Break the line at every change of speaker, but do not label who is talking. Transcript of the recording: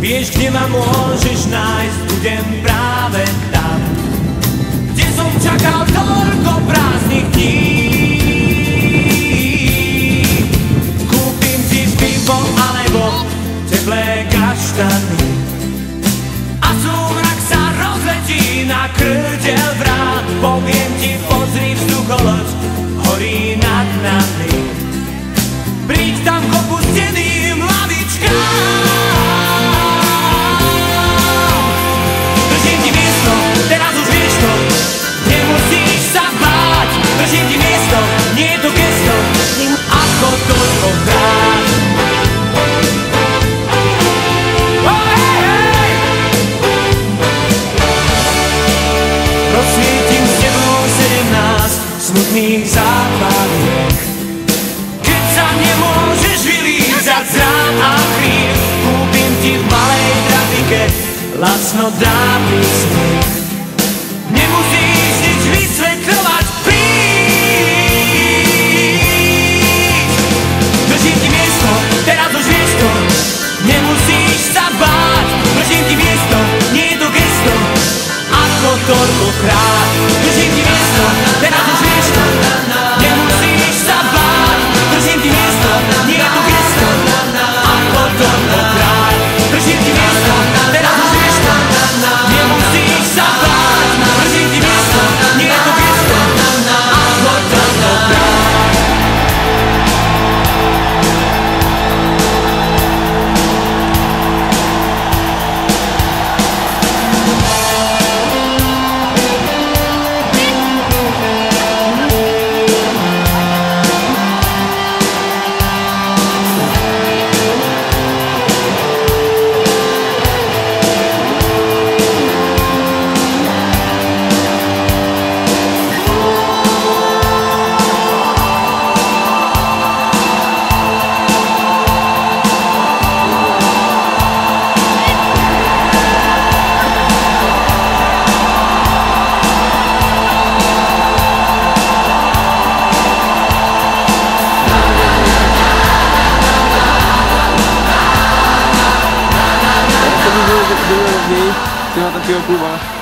Vieš, kde ma môžeš nájsť, budem práve tam, kde som čakal toľko prázdnych dní. Kúpim ti pivo alebo teplé kaštany a súmrak sa rozletí na krdeľ vrát. Poviem ti, pozri, vzducholoď horí nad nami. Príď tam k opusteným lavičkám. Držím ti miesto, teraz už vieš to, nemusíš sa báť. Držím ti miesto, nie je to gesto, ako toľkokrát. Rozsvietim s tebou 17 smutných zápaliek. Keď sa nemôžeš vylízať z rán a chrív, kúpim ti v malej trafike lacno dávny smiech. Nemusíš nič vysvetľovať, príď. Držím ti miesto, teraz už vieš to, nemusíš sa báť. Držím ti miesto, nie je to gesto, ako toľkokrát. Držím ti miesto, teraz už vieš to, nemusíš sa báť. Držím ti miesto, nie je to gesto, ako toľkokrát. Držím ti miesto, teraz už vieš to, nemusíš sa báť. Držím ti miesto, nie je to gesto, ako toľkokrát.
Tengok tapi aku bang.